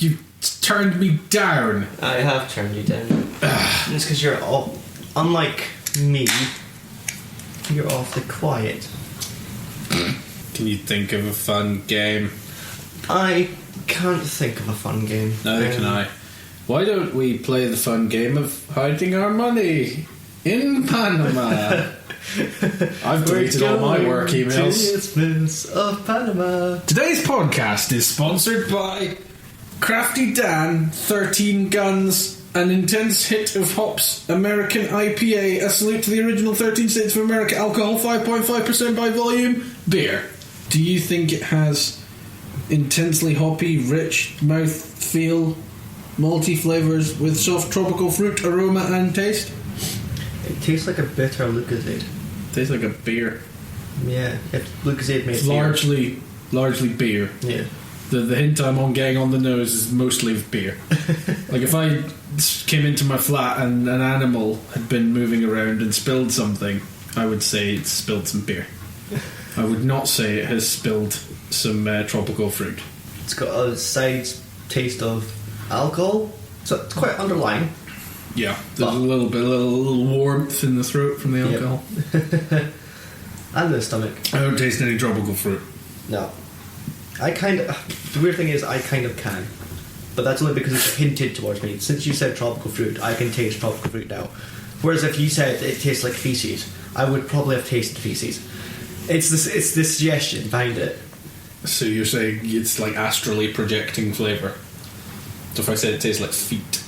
You turned me down. I have turned you down. It's because you're all, unlike me, you're awfully quiet. Can you think of a fun game? I can't think of a fun game. Neither can I. Why don't we play the fun game of hiding our money in Panama? I've deleted all my work emails. Christmas of Panama. Today's podcast is sponsored by Crafty Dan, 13 Guns, an intense hit of hops, American IPA, a salute to the original 13 states of America, alcohol 5.5% by volume, beer. Do you think it has intensely hoppy, rich mouthfeel, malty flavours with soft tropical fruit aroma and taste? It tastes like a bitter Lucozade. Tastes like a beer. Yeah, if Lucozade made It's largely beer. Yeah. The hint I'm on getting on the nose is mostly of beer. Like if I came into my flat and an animal had been moving around and spilled something, I would say it's spilled some beer. I would not say it has spilled some tropical fruit. It's got a side taste of alcohol, so it's quite underlying. Yeah, there's a little warmth in the throat from the alcohol. Yep. And the stomach. I don't taste any tropical fruit. No. The weird thing is I kind of can. But that's only because it's hinted towards me. Since you said tropical fruit, I can taste tropical fruit now. Whereas if you said it tastes like feces, I would probably have tasted feces. It's the suggestion behind it. So you're saying it's like astrally projecting flavour. So if I said it tastes like feet.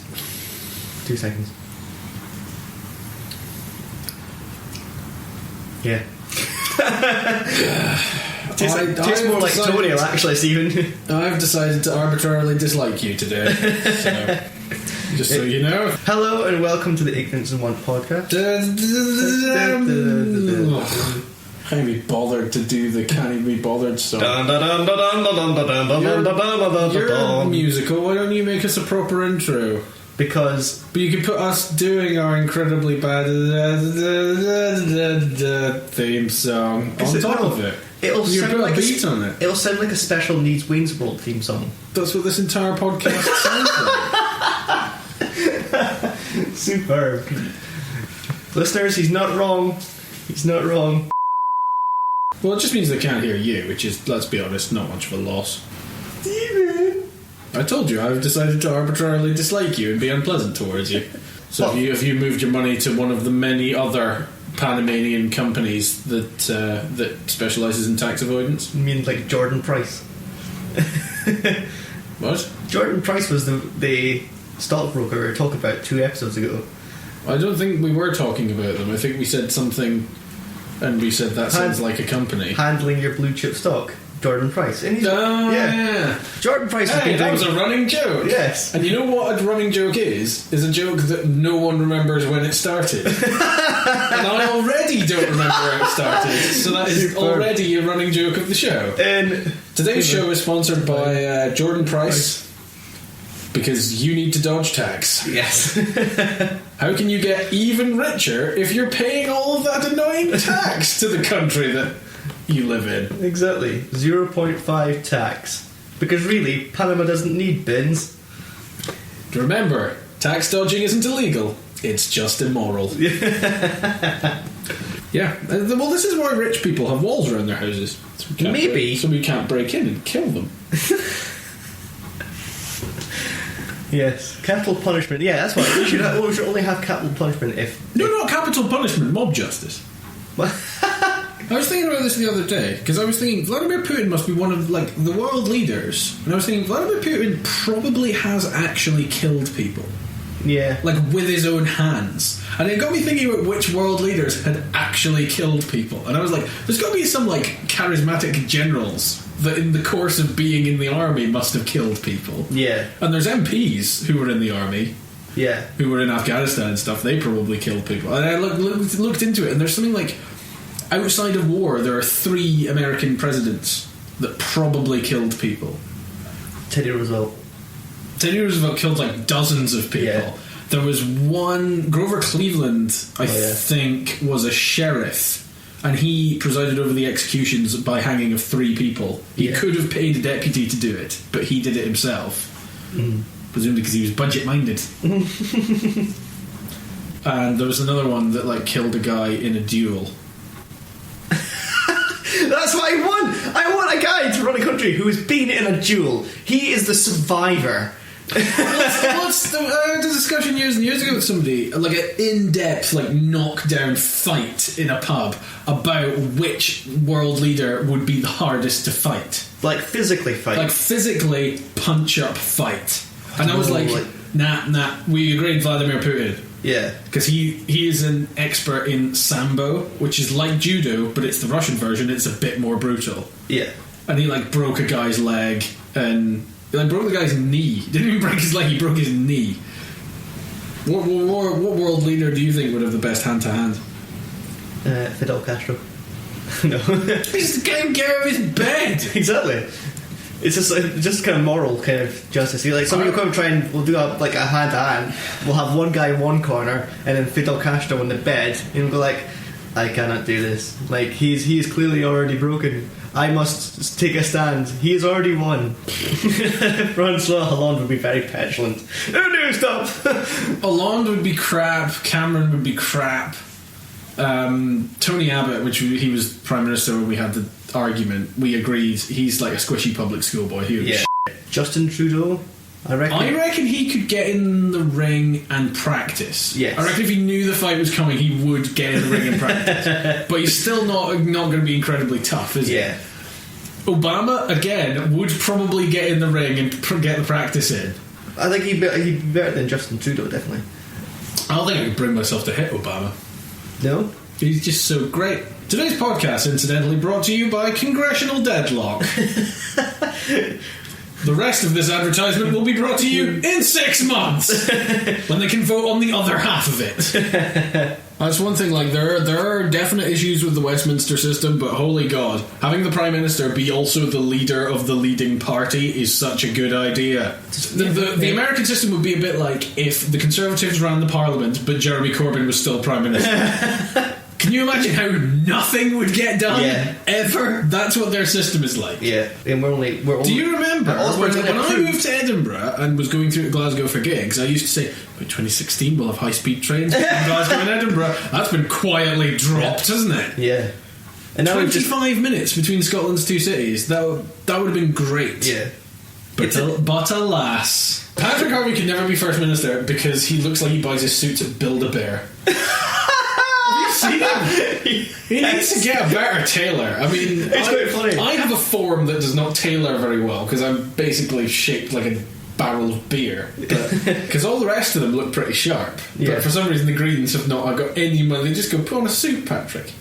2 seconds. Yeah. Tastes more like toenail, actually, Stephen. I've decided to arbitrarily dislike you today. So, just so you know. Hello and welcome to the Ignorance in One podcast. Can't be bothered to do the Can't Be Bothered song. You're musical, why don't you make us a proper intro? Because... But you could put us doing our incredibly bad theme song on top of it. It'll you sound put like a beat on it. It'll sound like a special Needs Wayne's World theme song. That's what this entire podcast sounds like. Superb. Listeners, he's not wrong. He's not wrong. Well, it just means they can't hear you, which is, let's be honest, not much of a loss. Steven! I told you, I've decided to arbitrarily dislike you and be unpleasant towards you. So if you moved your money to one of the many other Panamanian companies that specialises in tax avoidance. You mean like Jordan Price? What? Jordan Price was the stockbroker we were talking about 2 episodes ago. I don't think we were talking about them. I think we said something and we said that sounds like a company. Handling your blue chip stock. Jordan Price. And yeah. Jordan Price has been that was a running joke. Yes. And you know what a running joke is a joke that no one remembers when it started. And I already don't remember how it started. So that is already a running joke of the show. Today's show is sponsored by Jordan Price. Because you need to dodge tax. Yes. How can you get even richer if you're paying all of that annoying tax to the country that you live in? Exactly. 0.5 tax. Because really, Panama doesn't need bins. Remember, tax dodging isn't illegal. It's just immoral. Yeah. Well, this is why rich people have walls around their houses. So we can't break in and kill them. Yes, capital punishment. Yeah, that's why we should only have capital punishment if... No, not capital punishment, mob justice. What? I was thinking about this the other day, because I was thinking Vladimir Putin must be one of, like, the world leaders, and I was thinking Vladimir Putin probably has actually killed people. Yeah. Like, with his own hands. And it got me thinking about which world leaders had actually killed people. And I was like, there's got to be some, like, charismatic generals that in the course of being in the army must have killed people. Yeah. And there's MPs who were in the army. Yeah. Who were in Afghanistan and stuff. They probably killed people. And I looked into it, and there's something like, outside of war, there are 3 American presidents that probably killed people. Teddy Roosevelt killed like dozens of people. Yeah. There was one, Grover Cleveland, I think, was a sheriff, and he presided over the executions by hanging of 3 people. He could have paid a deputy to do it, but he did it himself. presumably because he was budget-minded. And there was another one that like killed a guy in a duel. That's what I want. I want a guy to run a country who has been in a duel. He is the survivor. What's the discussion years and years ago with somebody, like an in-depth, like knockdown fight in a pub about which world leader would be the hardest to fight, Like physically fight. like physically punch-up fight. And I was like, nah, we agreed Vladimir Putin. Yeah. Because he is an expert in Sambo, which is like judo, but it's the Russian version. It's a bit more brutal. Yeah. And he like broke a guy's leg, and he like broke the guy's knee. He didn't even break his leg; he broke his knee. What world leader do you think would have the best hand to hand? Fidel Castro. No. Just get him out of his bed. Exactly. It's just kind of moral kind of justice. Like somebody will come and try and we'll do a hand to hand. We'll have one guy in one corner and then Fidel Castro in the bed, and we'll go like, I cannot do this. Like he's clearly already broken. I must take a stand. He has already won. Francois Hollande would be very petulant. No, stop. Hollande would be crap. Cameron would be crap. Tony Abbott, which he was Prime Minister when we had the argument, we agreed he's like a squishy public school boy. He would be Justin Trudeau, I reckon he could get in the ring and practice. Yes. I reckon if he knew the fight was coming, he would get in the ring and practice. But he's still not going to be incredibly tough, is he? Yeah. Obama, again, would probably get in the ring and get the practice in. I think he'd be better than Justin Trudeau, definitely. I don't think I could bring myself to hit Obama. No? He's just so great. Today's podcast, incidentally, brought to you by Congressional Deadlock. The rest of this advertisement will be brought to you in 6 months, when they can vote on the other half of it. That's one thing, like, there are definite issues with the Westminster system, but holy God, having the Prime Minister be also the leader of the leading party is such a good idea. The American system would be a bit like if the Conservatives ran the Parliament, but Jeremy Corbyn was still Prime Minister. Can you imagine how nothing would get done ever? That's what their system is like. Yeah, and we're only. Do you remember when I moved to Edinburgh and was going through to Glasgow for gigs? I used to say, by 2016 we'll have high-speed trains between Glasgow and Edinburgh. That's been quietly dropped, hasn't it? Yeah. And now 25 minutes between Scotland's two cities. That would have been great. Yeah. But alas, Patrick Harvey could never be First Minister because he looks like he buys his suits at Build-A-Bear. See him? He needs to get a better tailor. I mean, it's quite funny. I have a form that does not tailor very well because I'm basically shaped like a barrel of beer. Because all the rest of them look pretty sharp. Yeah. But for some reason, the Greens have not got any money. They just go, put on a suit, Patrick.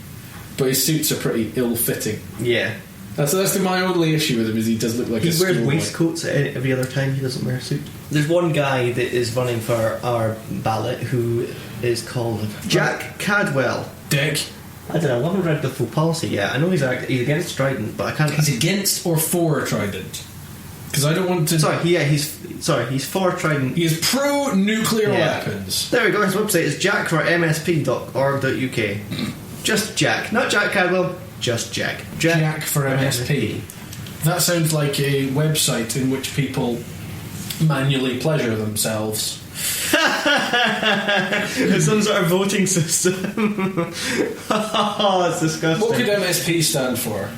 But his suits are pretty ill-fitting. Yeah. That's my only issue with him, is he does look like he a wears schoolboy. waistcoats every other time. He doesn't wear a suit. There's one guy that is running for our ballot who is called Jack Caldwell. Dick. I don't know, I haven't read the full policy yet. I know he's against Trident, but I can't. He's against or for Trident? Because I don't want to. He's for Trident. He is pro-nuclear weapons. There we go. His website is jackformsp.org.uk. Just Jack, not Jack Caldwell. Just Jack. Jack for MSP. That sounds like a website in which people manually pleasure themselves. It's some sort of voting system. Oh, it's disgusting. What could MSP stand for?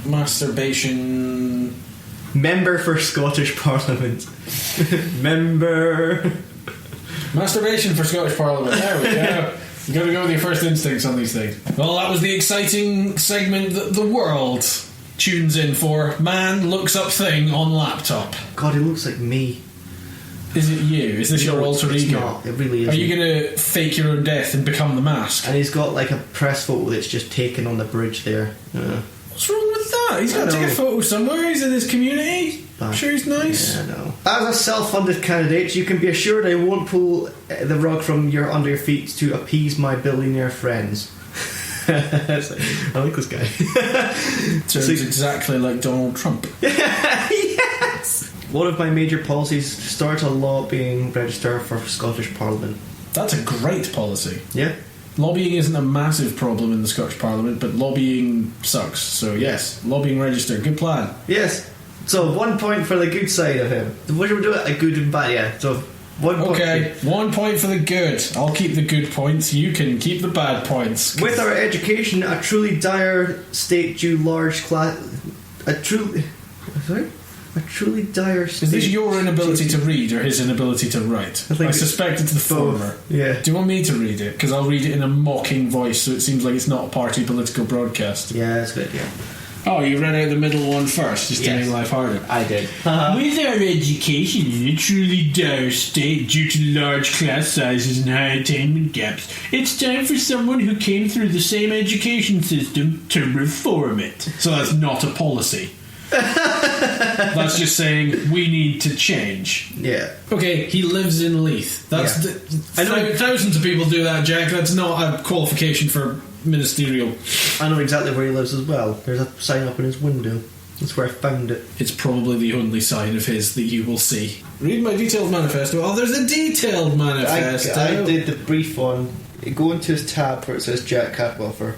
Masturbation. Member for Scottish Parliament. Member. Masturbation for Scottish Parliament. There we go. You gotta go with your first instincts on these things. Well, that was the exciting segment that the world tunes in for. Man looks up thing on laptop. God, he looks like me. Is it you? Is this your alter it's ego? Not. It really is. Are you gonna fake your own death and become the mask? And he's got like a press photo that's just taken on the bridge there. What's wrong with that? He's got to take a photo somewhere. He's in his community. I'm sure he's nice. Yeah, I know. As a self-funded candidate, you can be assured I won't pull the rug from under your feet to appease my billionaire friends. I like this guy. Sounds exactly like Donald Trump. Yes. One of my major policies: start a lobbying register for Scottish Parliament. That's a great policy. Yeah. Lobbying isn't a massive problem in the Scottish Parliament, but lobbying sucks. So yes, lobbying register, good plan. Yes. So 1 point for the good side of him. What should we do? A good and bad, yeah. So 1 point. Okay, 1 point for the good. I'll keep the good points. You can keep the bad points. With our education, a truly dire state due large class. A truly dire state. Is this your inability to read or his inability to write? I suspect it's the former. Yeah. Do you want me to read it? Because I'll read it in a mocking voice so it seems like it's not a party political broadcast. Yeah, that's good, yeah. Oh, you read out the middle one first, just to make life harder. I did. With our education in a truly dire state due to large class sizes and high attainment gaps, it's time for someone who came through the same education system to reform it. So that's not a policy. That's just saying we need to change. Yeah. Okay, he lives in Leith. That's I know thousands of people do that, Jack. That's not a qualification for ministerial. I know exactly where he lives as well. There's a sign up in his window. That's where I found it. It's probably the only sign of his that you will see. Read my detailed manifesto. Oh, there's a detailed manifesto. I did the brief one. Go into his tab where it says Jack Caldwell.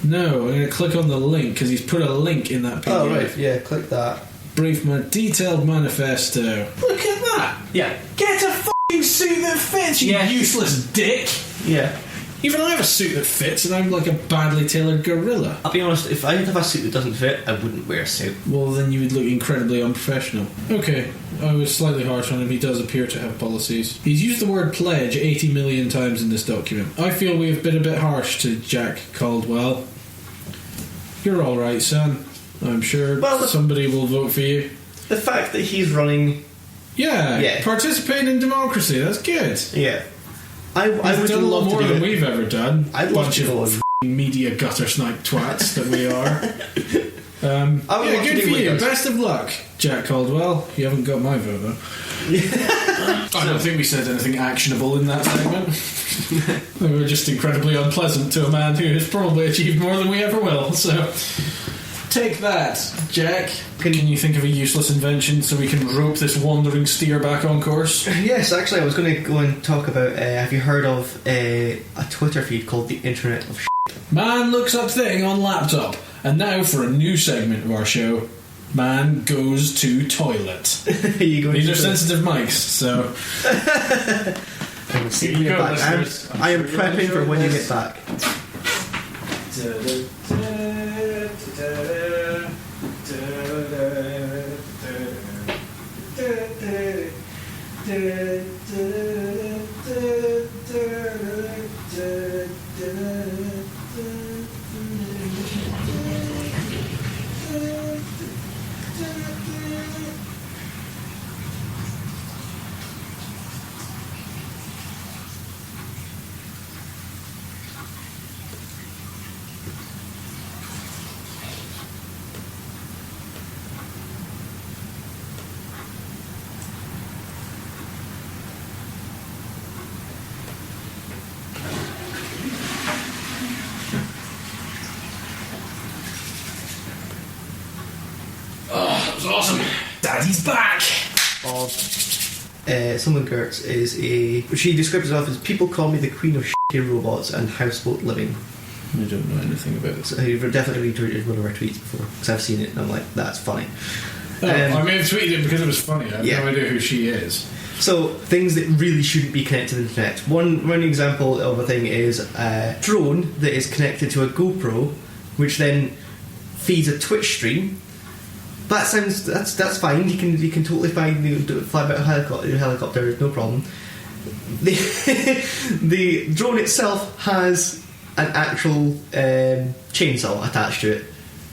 No, I'm going to click on the link because he's put a link in that PDF. Oh, right, yeah, click that. Brief my detailed manifesto. Look at that! Yeah. Get a fucking suit that fits, you useless dick! Yeah. Even I have a suit that fits and I'm like a badly tailored gorilla. I'll be honest, if I have a suit that doesn't fit, I wouldn't wear a suit. Well, then you would look incredibly unprofessional. Okay, I was slightly harsh on him. He does appear to have policies. He's used the word pledge 80 million times in this document. I feel we have been a bit harsh to Jack Caldwell. You're alright, son. I'm sure somebody will vote for you. The fact that he's running... Yeah, participate in democracy, that's good. Yeah. I would done a lot love more to do than it. we've ever done. I'd love Bunch to go of media gutter snipe twats that we are. I would love good to for do you. it. Best of luck, Jack Caldwell. You haven't got my vote though. I don't think we said anything actionable in that segment. We were just incredibly unpleasant to a man who has probably achieved more than we ever will. So take that, Jack. Can you think of a useless invention so we can rope this wandering steer back on course? Yes, actually, I was going to go and talk about. Have you heard of a Twitter feed called the Internet of Shit? Man looks up thing on laptop. And now for a new segment of our show. Man goes to toilet. These are sensitive mics, so. I can see you get back. I am prepping for when you get back. Awesome. Daddy's back. Someone Gertz is she describes herself as people call me the queen of shitty robots and houseboat living. I don't know anything about this. So you've definitely retweeted one of our tweets before because I've seen it and I'm like, that's funny. I may have tweeted it because it was funny. I have no idea who she is. So things that really shouldn't be connected to the internet. One example of a thing is a drone that is connected to a GoPro, which then feeds a Twitch stream. That's fine. You can totally fly about a helicopter, no problem. The drone itself has an actual chainsaw attached to it,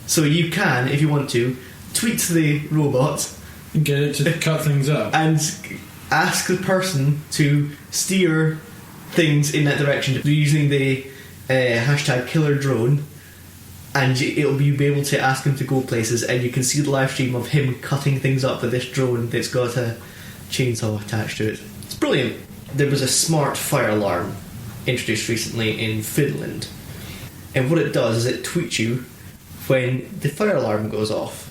so you can, if you want to, tweet the robot and get it to cut things up and ask the person to steer things in that direction using the hashtag killer drone. And you'll be able to ask him to go places, and you can see the live stream of him cutting things up with this drone that's got a chainsaw attached to it. It's brilliant. There was a smart fire alarm introduced recently in Finland, and what it does is it tweets you when the fire alarm goes off.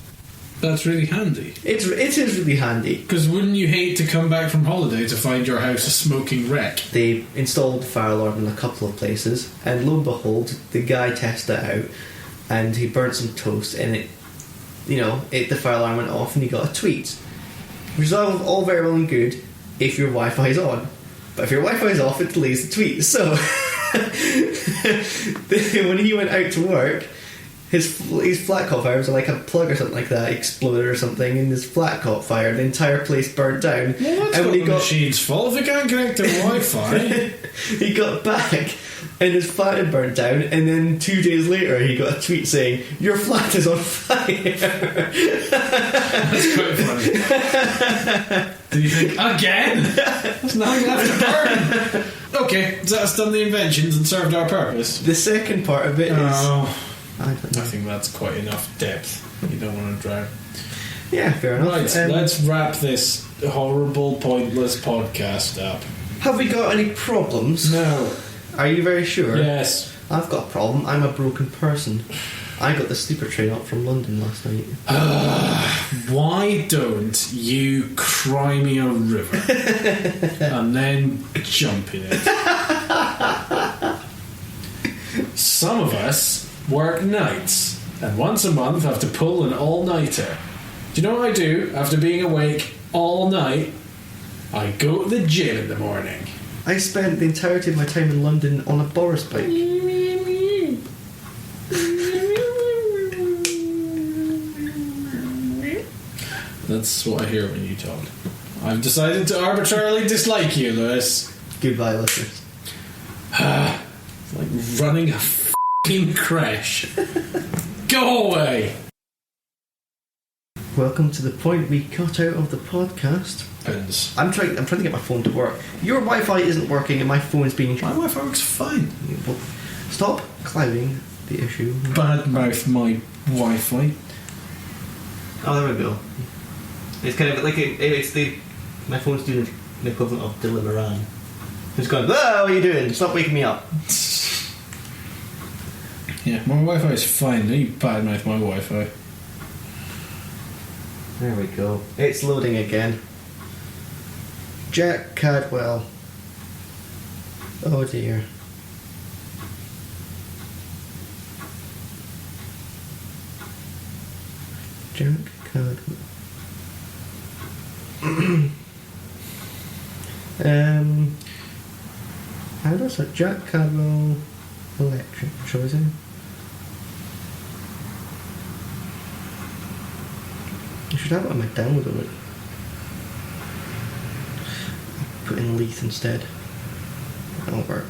That's really handy. It is really handy. Because wouldn't you hate to come back from holiday to find your house a smoking wreck? They installed the fire alarm in a couple of places, and lo and behold, the guy tested it out, and he burnt some toast, and it the fire alarm went off and you got a tweet. Which is all very well and good if your Wi-Fi is on. But if your Wi-Fi is off, it delays the tweet. So, when he went out to work, his flat caught fire was like a plug or something like that exploded or something, and his flat caught fire. The entire place burnt down. Well, that's and not when the he got machine's fault if it can't connect to Wi-Fi. he got back, and his flat had burnt down. And then 2 days later, he got a tweet saying, "Your flat is on fire." That's quite funny. Do you think again? There's nothing left to burn. Okay, so that's done the inventions and served our purpose. The second part of it is. I don't know. I think that's quite enough depth. You don't want to drown. Yeah, fair enough. Right, let's wrap this horrible, pointless podcast up. Have we got any problems? No. Are you very sure? Yes. I've got a problem. I'm a broken person. I got the sleeper train up from London last night. Why don't you cry me a river and then jump in it? Some of us work nights and once a month have to pull an all-nighter. Do you know what I do after being awake all night? I go to the gym in the morning. I spent the entirety of my time in London on a Boris bike. That's what I hear when you talk. I've decided to arbitrarily dislike you, Lewis. Goodbye, listeners. It's like running a f***ing crash. Go away! Welcome to the point we cut out of the podcast. Pins. I'm trying to get my phone to work. Your Wi-Fi isn't working and my phone's being... My Wi-Fi works fine. Well, stop clouding the issue. Badmouth my Wi-Fi. Oh, there we go. It's kind of like my phone's doing the equivalent of Deliveran. It's going, "Ah, what are you doing? Stop waking me up." Yeah, my Wi-Fi is fine. Don't you badmouth my Wi-Fi. There we go. It's loading again. Jack Caldwell. Oh dear. Jack Caldwell. How does it? Jack Caldwell Electric, shall we say? I should have it on my download of it. Put in Leith instead. That'll work.